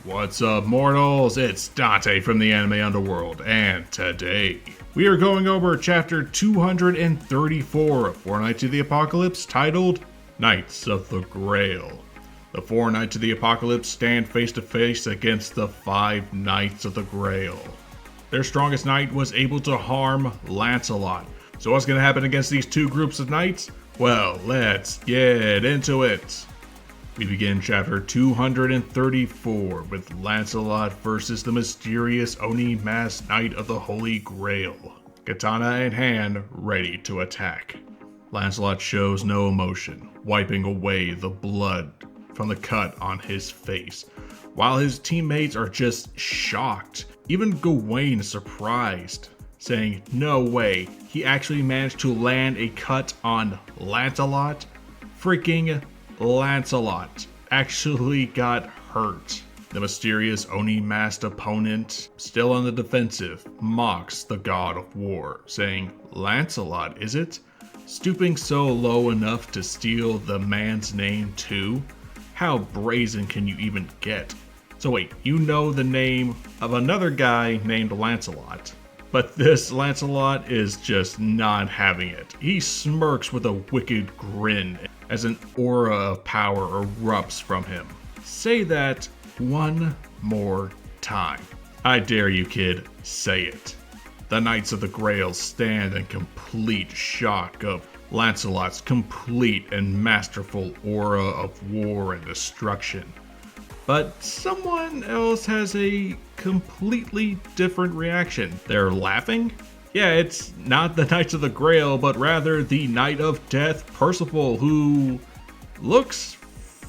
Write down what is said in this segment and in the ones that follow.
What's up, mortals? It's Dante from the anime Underworld, and today we are going over chapter 234 of Four Knights of the Apocalypse, titled Knights of the Grail. The Four Knights of the Apocalypse stand face to face against the Five Knights of the Grail. Their strongest knight was able to harm Lancelot. So what's going to happen against these two groups of knights? Well, let's get into it. We begin chapter 234 with Lancelot versus the mysterious Oni masked Knight of the Holy Grail, katana in hand, ready to attack. Lancelot shows no emotion, wiping away the blood from the cut on his face, while his teammates are just shocked. Even Gawain is surprised, saying, "No way, he actually managed to land a cut on Lancelot?" Freaking Lancelot actually got hurt. The mysterious Oni masked opponent, still on the defensive, mocks the god of war, saying, "Lancelot, is it? Stooping so low enough to steal the man's name too? How brazen can you even get?" So wait, you know the name of another guy named Lancelot, but this Lancelot is just not having it. He smirks with a wicked grin as an aura of power erupts from him. Say that one more time. I dare you, kid, say it. The Knights of the Grail stand in complete shock of Lancelot's complete and masterful aura of war and destruction. But someone else has a completely different reaction. They're laughing? Yeah, it's not the Knights of the Grail, but rather the Knight of Death, Percival, who looks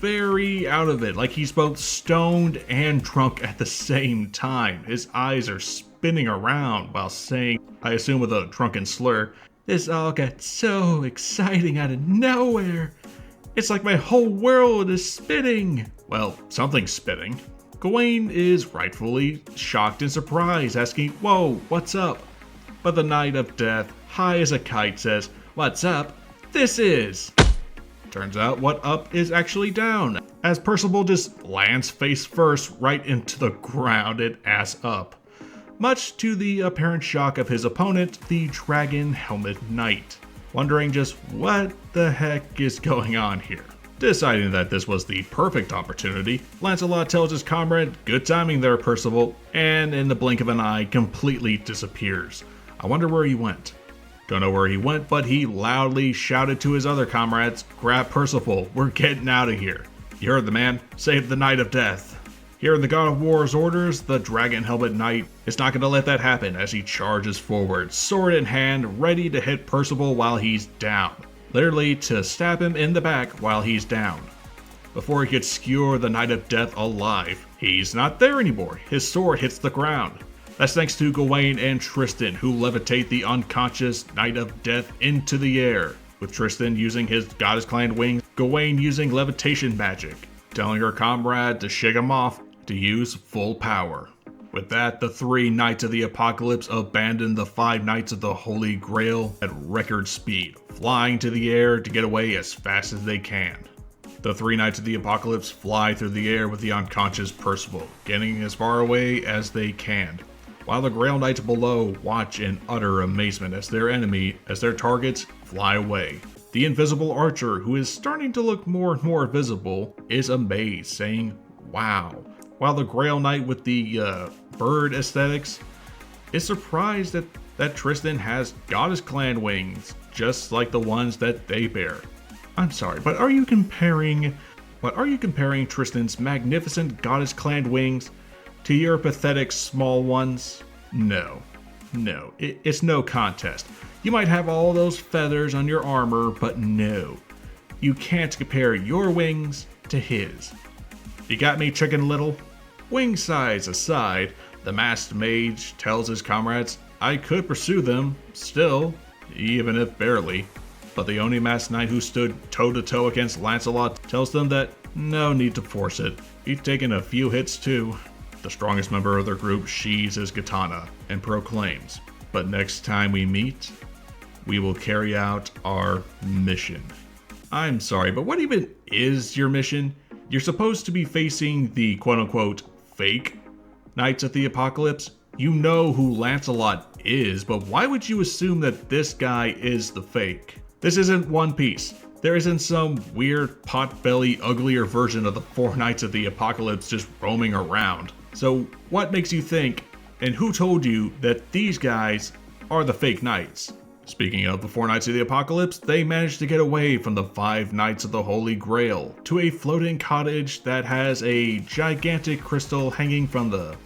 very out of it, like he's both stoned and drunk at the same time. His eyes are spinning around while saying, I assume with a drunken slur, "This all got so exciting out of nowhere. It's like my whole world is spinning." Well, something's spinning. Gawain is rightfully shocked and surprised, asking, "Whoa, what's up?" But the Knight of Death, high as a kite, says, "What's up? This is." Turns out what up is actually down, as Percival just lands face first right into the ground and ass up, much to the apparent shock of his opponent, the Dragon Helmet Knight, wondering just what the heck is going on here. Deciding that this was the perfect opportunity, Lancelot tells his comrade, "Good timing there, Percival," and in the blink of an eye completely disappears. I wonder where he went. Don't know where he went, but he loudly shouted to his other comrades, "Grab Percival, we're getting out of here." You heard the man, save the Knight of Death. Hearing the God of War's orders, the Dragon Helmet Knight is not going to let that happen as he charges forward, sword in hand, ready to hit Percival while he's down. Literally to stab him in the back while he's down. Before he could skewer the Knight of Death alive, he's not there anymore. His sword hits the ground. That's thanks to Gawain and Tristan, who levitate the unconscious Knight of Death into the air, with Tristan using his goddess-clad wings, Gawain using levitation magic, telling her comrade to shake him off to use full power. With that, the three Knights of the Apocalypse abandon the Five Knights of the Holy Grail at record speed, flying to the air to get away as fast as they can. The three Knights of the Apocalypse fly through the air with the unconscious Percival, getting as far away as they can, while the Grail Knights below watch in utter amazement as their targets fly away. The invisible archer, who is starting to look more and more visible, is amazed, saying, "Wow." While the Grail Knight with the bird aesthetics is surprised that Tristan has goddess-clan wings, just like the ones that they bear. I'm sorry, but are you comparing Tristan's magnificent goddess-clan wings to your pathetic small ones? No, it's no contest. You might have all those feathers on your armor, but no, you can't compare your wings to his. You got me, Chicken Little? Wing size aside, the masked mage tells his comrades, "I could pursue them, still, even if barely." But the Oni masked knight who stood toe-to-toe against Lancelot tells them that no need to force it. He's taken a few hits too. The strongest member of their group sheathes his katana and proclaims, "But next time we meet, we will carry out our mission." I'm sorry, but what even is your mission? You're supposed to be facing the quote-unquote fake Knights of the Apocalypse. You know who Lancelot is, but why would you assume that this guy is the fake? This isn't One Piece. There isn't some weird pot-belly uglier version of the 4 Knights of the Apocalypse just roaming around. So what makes you think, and who told you, that these guys are the fake knights? Speaking of the 4 Knights of the Apocalypse, they managed to get away from the 5 Knights of the Holy Grail to a floating cottage that has a gigantic crystal hanging from the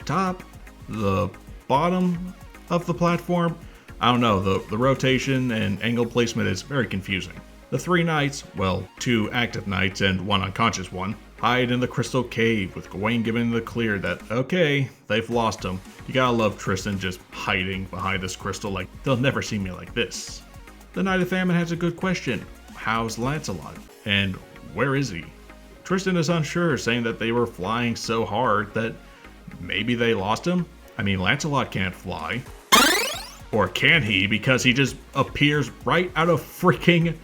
top, the bottom of the platform. I don't know, the rotation and angle placement is very confusing. The 3 knights, well, 2 active knights and 1 unconscious one, hide in the crystal cave, with Gawain giving the clear that, okay, they've lost him. You gotta love Tristan just hiding behind this crystal like, they'll never see me like this. The Knight of Famine has a good question. How's Lancelot? And where is he? Tristan is unsure, saying that they were flying so hard that maybe they lost him? I mean, Lancelot can't fly. Or can he? Because he just appears right out of freaking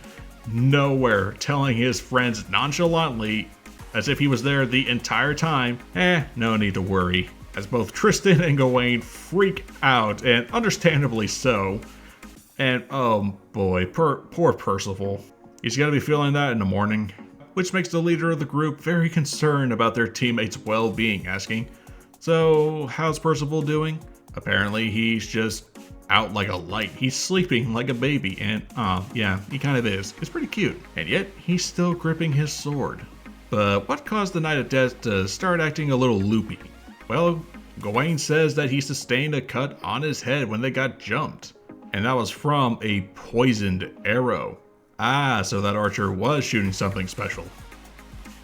nowhere, telling his friends nonchalantly, as if he was there the entire time, no need to worry. As both Tristan and Gawain freak out, and understandably so. And oh boy, poor Percival. He's gonna be feeling that in the morning. Which makes the leader of the group very concerned about their teammates' well-being, asking, so how's Percival doing? Apparently he's just out like a light. He's sleeping like a baby, and yeah, he kind of is. It's pretty cute. And yet, he's still gripping his sword. But what caused the Knight of Death to start acting a little loopy? Well, Gawain says that he sustained a cut on his head when they got jumped. And that was from a poisoned arrow. So that archer was shooting something special.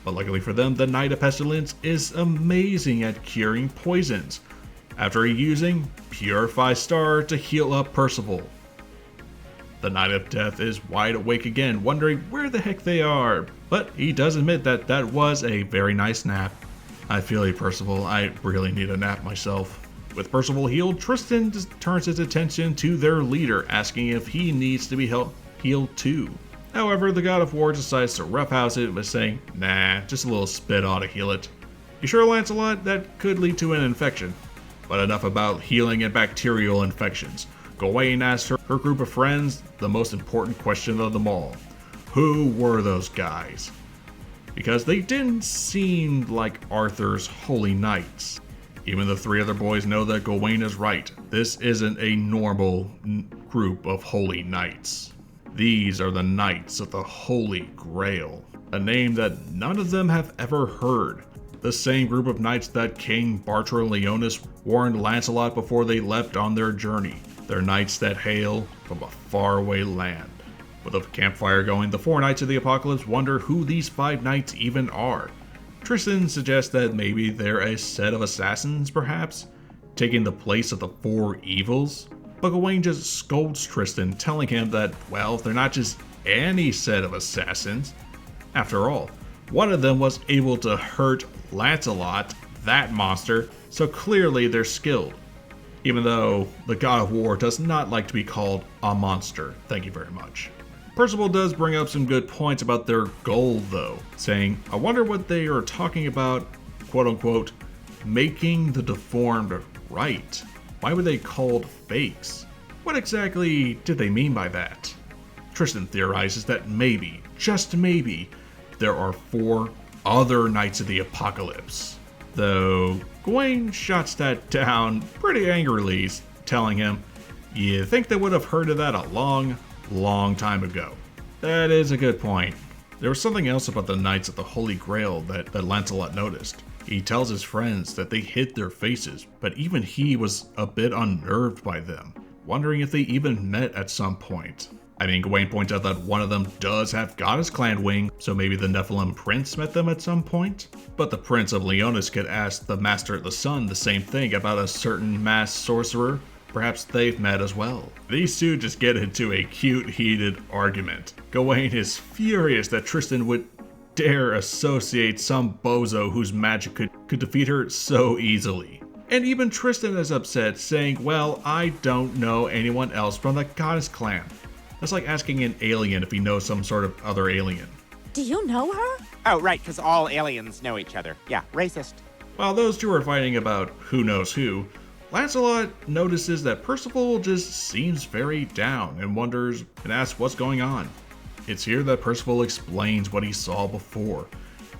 But luckily for them, the Knight of Pestilence is amazing at curing poisons, after using Purify Star to heal up Percival. The Knight of Death is wide awake again, wondering where the heck they are, but he does admit that that was a very nice nap. I feel you, Percival, I really need a nap myself. With Percival healed, Tristan turns his attention to their leader, asking if he needs to be healed too. However, the God of War decides to roughhouse it by saying, nah, just a little spit ought to heal it. You sure, Lancelot? That could lead to an infection. But enough about healing and bacterial infections. Gawain asked her group of friends the most important question of them all. Who were those guys? Because they didn't seem like Arthur's holy knights. Even the 3 other boys know that Gawain is right. This isn't a normal group of holy knights. These are the Knights of the Holy Grail, a name that none of them have ever heard. The same group of knights that King Bartram Leonis warned Lancelot before they left on their journey. They're knights that hail from a faraway land. With a campfire going, the 4 Knights of the Apocalypse wonder who these 5 knights even are. Tristan suggests that maybe they're a set of assassins, perhaps, taking the place of the 4 evils. But Gawain just scolds Tristan, telling him that, well, they're not just any set of assassins. After all, one of them was able to hurt Lancelot, that monster, so clearly they're skilled. Even though the God of War does not like to be called a monster. Thank you very much. Percival does bring up some good points about their goal though, saying, I wonder what they are talking about, quote unquote, making the deformed right. Why were they called fakes? What exactly did they mean by that? Tristan theorizes that maybe, just maybe, there are 4 other Knights of the Apocalypse. Though Gawain shuts that down pretty angrily, telling him, you think they would have heard of that a long time ago. That is a good point. There was something else about the Knights of the Holy Grail that Lancelot noticed. He tells his friends that they hid their faces, but even he was a bit unnerved by them, wondering if they even met at some point. I mean, Gawain points out that one of them does have Goddess Clan wing, so maybe the Nephilim Prince met them at some point? But the Prince of Leonis could ask the Master of the Sun the same thing about a certain masked sorcerer. Perhaps they've met as well. These 2 just get into a cute, heated argument. Gawain is furious that Tristan would dare associate some bozo whose magic could defeat her so easily. And even Tristan is upset, saying, well, I don't know anyone else from the Goddess Clan. That's like asking an alien if he knows some sort of other alien. Do you know her? Oh, right, because all aliens know each other. Yeah, racist. While those two are fighting about who knows who, Lancelot notices that Percival just seems very down and wonders and asks what's going on. It's here that Percival explains what he saw before,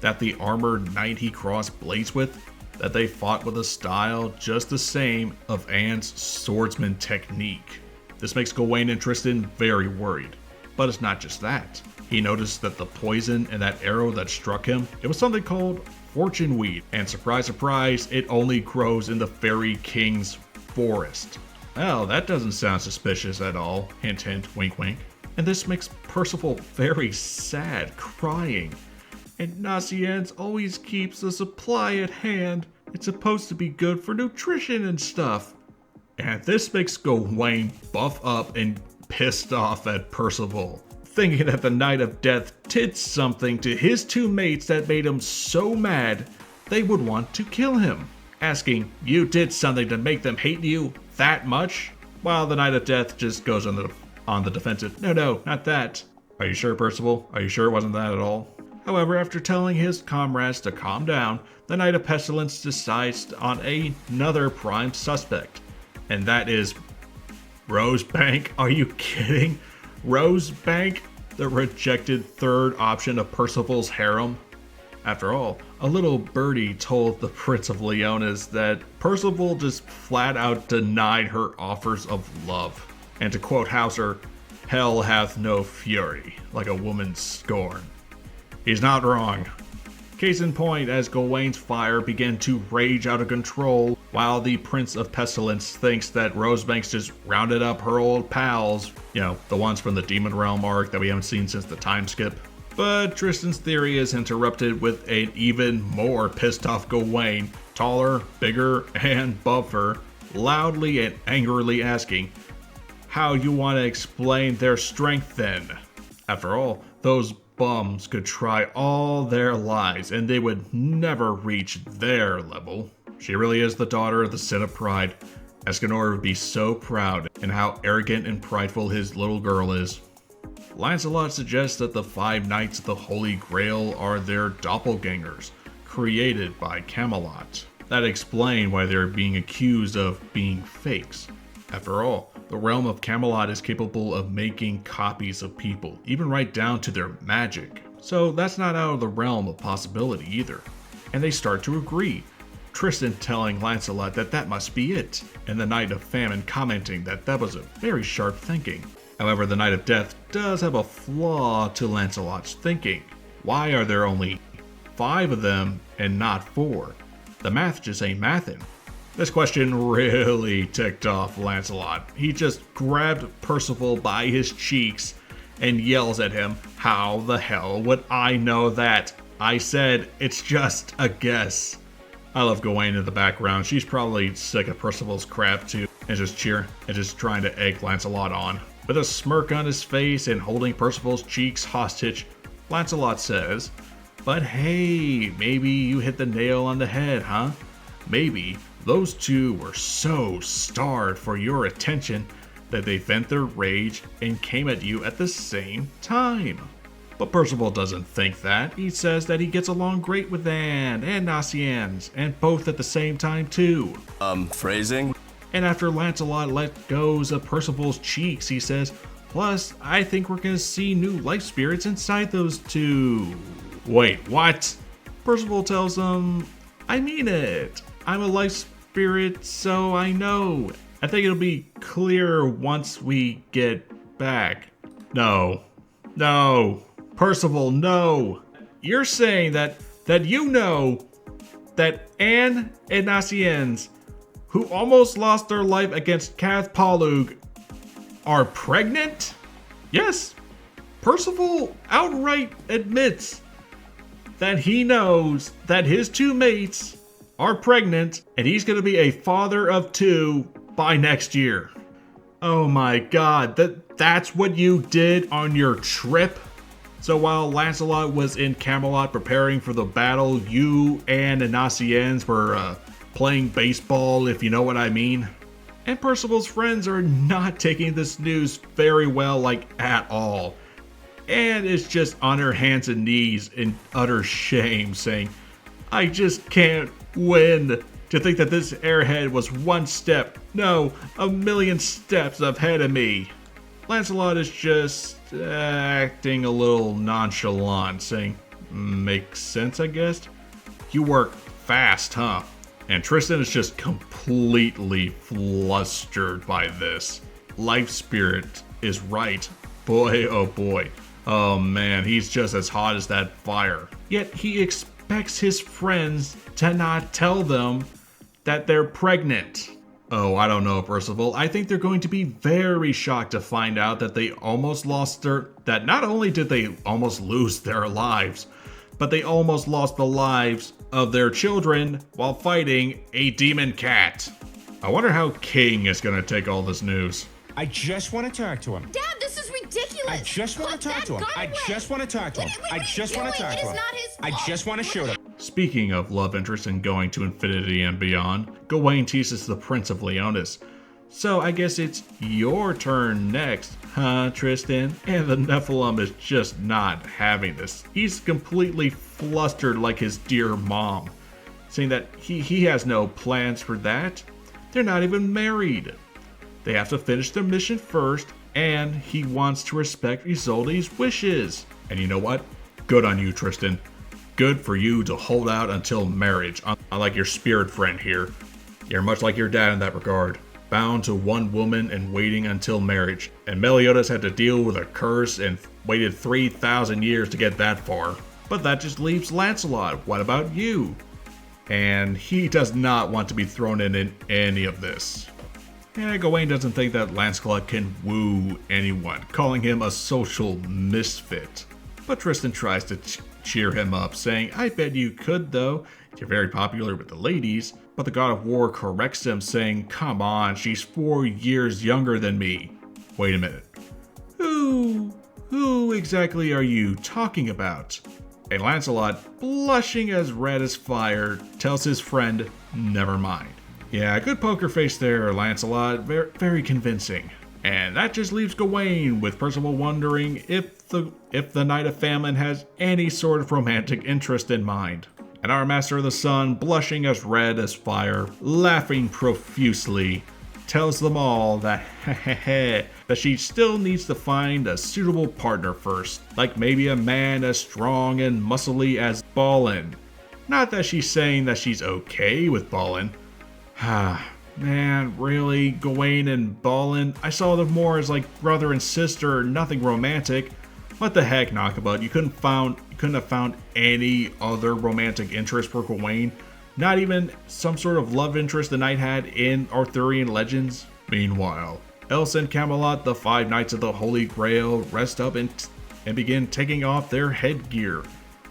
that the armored knight he crossed blades with, that they fought with a style just the same of Anne's swordsman technique. This makes Gawain and Tristan very worried. But it's not just that. He noticed that the poison in that arrow that struck him, it was something called fortune weed, and surprise surprise, it only grows in the Fairy King's forest. Well, that doesn't sound suspicious at all, hint hint, wink wink. And this makes Percival very sad, crying. And Naciens always keeps a supply at hand. It's supposed to be good for nutrition and stuff. And this makes Gawain buff up and pissed off at Percival, thinking that the Knight of Death did something to his two mates that made him so mad they would want to kill him, asking, "You did something to make them hate you that much?" While the Knight of Death just goes on the defensive, "No, not that." "Are you sure, Percival? Are you sure it wasn't that at all?" However, after telling his comrades to calm down, the Knight of Pestilence decides on another prime suspect, and that is Rosebank. Are you kidding? Rosebank, the rejected third option of Percival's harem? After all, a little birdie told the Prince of Leonis that Percival just flat out denied her offers of love. And to quote Hauser, "Hell hath no fury, like a woman's scorn." He's not wrong. Case in point, as Gawain's fire began to rage out of control, while the Prince of Pestilence thinks that Rosebank's just rounded up her old pals, the ones from the Demon Realm arc that we haven't seen since the time skip. But Tristan's theory is interrupted with an even more pissed off Gawain, taller, bigger, and buffer, loudly and angrily asking, "How you want to explain their strength then? After all, those bums could try all their lives and they would never reach their level." She really is the daughter of the sin of pride. Escanor would be so proud in how arrogant and prideful his little girl is. Lancelot suggests that the 5 Knights of the Holy Grail are their doppelgangers, created by Camelot, that explain why they're being accused of being fakes. After all, the realm of Camelot is capable of making copies of people, even right down to their magic. So that's not out of the realm of possibility either. And they start to agree. Tristan telling Lancelot that that must be it, and the Knight of Famine commenting that that was a very sharp thinking. However, the Knight of Death does have a flaw to Lancelot's thinking. Why are there only 5 of them and not 4? The math just ain't mathin'. This question really ticked off Lancelot. He just grabbed Percival by his cheeks and yells at him, "How the hell would I know that? I said it's just a guess." I love Gawain in the background. She's probably sick of Percival's crap too, and just trying to egg Lancelot on. With a smirk on his face and holding Percival's cheeks hostage, Lancelot says, "But hey, maybe you hit the nail on the head, huh? Maybe those two were so starved for your attention that they vent their rage and came at you at the same time." But Percival doesn't think that. He says that he gets along great with Anne and Naciens, and both at the same time too. Phrasing? And after Lancelot let goes of Percival's cheeks, he says, "Plus, I think we're gonna see new life spirits inside those two." Wait, what? Percival tells him, "I mean it. I'm a life spirit, so I know. I think it'll be clear once we get back." No. Percival, no. You're saying that you know that Anne and Naciens, who almost lost their life against Cath Palug, are pregnant? Yes. Percival outright admits that he knows that his 2 mates are pregnant and he's going to be a father of 2 by next year. Oh my god, that's what you did on your trip? So while Lancelot was in Camelot preparing for the battle, you, Anne, and Naciens were playing baseball, if you know what I mean. And Percival's friends are not taking this news very well, at all. Anne is just on her hands and knees in utter shame, saying, "I just can't win. To think that this airhead was one step, no, a million steps ahead of me. Lancelot is just acting a little nonchalant, saying, makes sense, I guess. You work fast, huh? And Tristan is just completely flustered by this. Life spirit is right. Boy, oh boy. Oh man, he's just as hot as that fire. Yet he expects his friends to not tell them that they're pregnant. Oh, I don't know, Percival. I think they're going to be very shocked to find out that that not only did they almost lose their lives, but they almost lost the lives of their children while fighting a demon cat. I wonder how King is gonna take all this news. I just want to talk to him. Dad, this is ridiculous. I just want to talk to him. I just want to talk to him. I just want to talk to him. I just want to shoot him. Speaking of love interest and going to infinity and beyond, Gawain teases the Prince of Leonis. So I guess it's your turn next, huh, Tristan? And the Nephilim is just not having this. He's completely flustered like his dear mom, saying that he has no plans for that. They're not even married. They have to finish their mission first, and he wants to respect Isolde's wishes. And you know what? Good on you, Tristan. Good for you to hold out until marriage, unlike your spirit friend here. You're much like your dad in that regard, bound to one woman and waiting until marriage. And Meliodas had to deal with a curse and waited 3,000 years to get that far. But that just leaves Lancelot. What about you? And he does not want to be thrown in any of this. And Gawain doesn't think that Lancelot can woo anyone, calling him a social misfit. But Tristan tries to cheer him up, saying, I bet you could though. You're very popular with the ladies. But the god of war corrects him, saying, come on, she's 4 years younger than me. Wait a minute. Who exactly are you talking about? And Lancelot, blushing as red as fire, tells his friend, never mind. Yeah, good poker face there, Lancelot. Very convincing. And that just leaves Gawain, with Percival wondering if the Knight of Famine has any sort of romantic interest in mind. And our Master of the Sun, blushing as red as fire, laughing profusely, tells them all that that she still needs to find a suitable partner first, like maybe a man as strong and muscly as Balin. Not that she's saying that she's okay with Balin. Man, really? Gawain and Balin? I saw them more as like brother and sister, nothing romantic. What the heck, Nakaba? You couldn't have found any other romantic interest for Gawain? Not even some sort of love interest the knight had in Arthurian legends? Meanwhile, Elsa and Camelot, the 5 knights of the Holy Grail, rest up and begin taking off their headgear.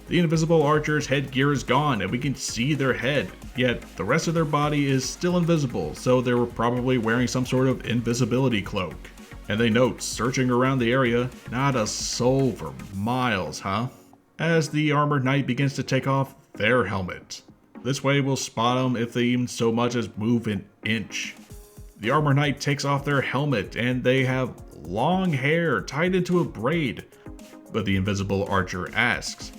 The invisible archer's headgear is gone and we can see their head, yet the rest of their body is still invisible, so they were probably wearing some sort of invisibility cloak. And they note, searching around the area, not a soul for miles, huh? As the armored knight begins to take off their helmet. This way we'll spot them if they even so much as move an inch. The armored knight takes off their helmet and they have long hair tied into a braid. But the invisible archer asks,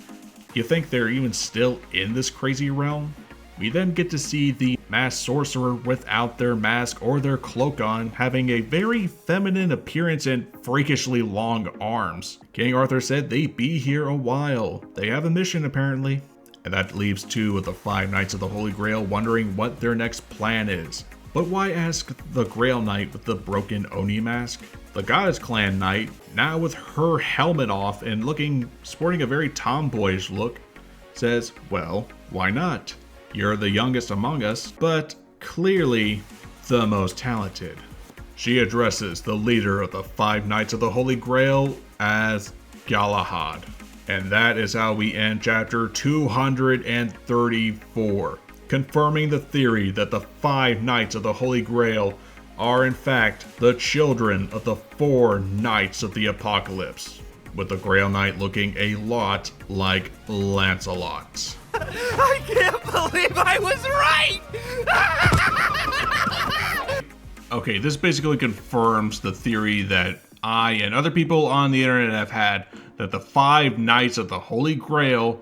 you think they're even still in this crazy realm? We then get to see the masked sorcerer without their mask or their cloak on, having a very feminine appearance and freakishly long arms. King Arthur said they'd be here a while. They have a mission apparently. And that leaves 2 of the 5 knights of the Holy Grail wondering what their next plan is. But why ask the Grail Knight with the broken Oni mask? The Goddess Clan Knight, now with her helmet off and sporting a very tomboyish look, says, well, why not? You're the youngest among us, but clearly the most talented. She addresses the leader of the 5 Knights of the Holy Grail as Galahad. And that is how we end chapter 234, confirming the theory that the 5 Knights of the Holy Grail are in fact the children of the 4 Knights of the Apocalypse, with the Grail Knight looking a lot like Lancelot. I can't believe I was right! Okay, this basically confirms the theory that I and other people on the internet have had, that the 5 Knights of the Holy Grail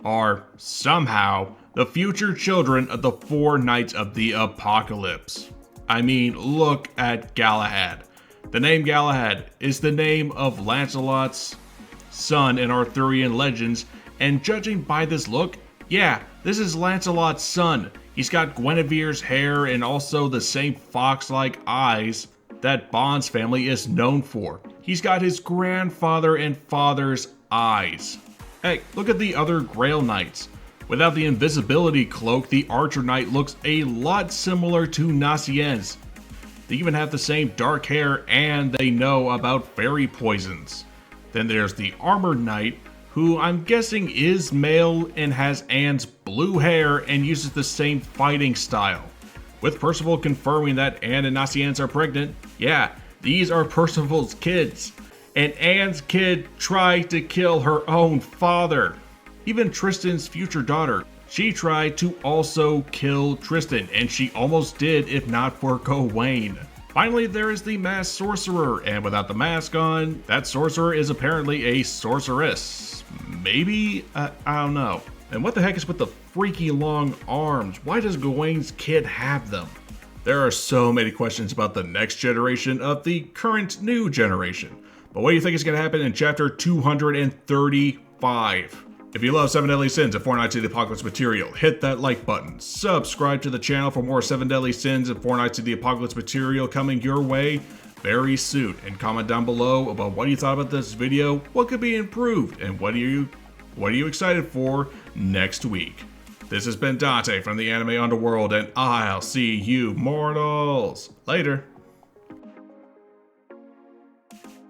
are somehow the future children of the four knights of the apocalypse. I mean, look at Galahad. The name Galahad is the name of Lancelot's son in Arthurian legends, and judging by this look, yeah, this is Lancelot's son. He's got Guinevere's hair and also the same fox-like eyes that Bond's family is known for. He's got his grandfather and father's eyes. Hey, look at the other Grail Knights. Without the invisibility cloak, the Archer Knight looks a lot similar to Nacien's. They even have the same dark hair and they know about fairy poisons. Then there's the Armored Knight, who I'm guessing is male and has Anne's blue hair and uses the same fighting style. With Percival confirming that Anne and Nacien's are pregnant, yeah, these are Percival's kids. And Anne's kid tried to kill her own father. Even Tristan's future daughter, she tried to also kill Tristan, and she almost did if not for Gawain. Finally, there is the masked sorcerer, and without the mask on, that sorcerer is apparently a sorceress. Maybe? I don't know. And what the heck is with the freaky long arms? Why does Gawain's kid have them? There are so many questions about the next generation of the current new generation. But what do you think is going to happen in chapter 235? If you love 7 Deadly Sins and Four Knights of the Apocalypse material, hit that like button. Subscribe to the channel for more 7 Deadly Sins and Four Knights of the Apocalypse material coming your way very soon. And comment down below about what you thought about this video, what could be improved, and what are you excited for next week. This has been Dante from the Anime Underworld, and I'll see you mortals later.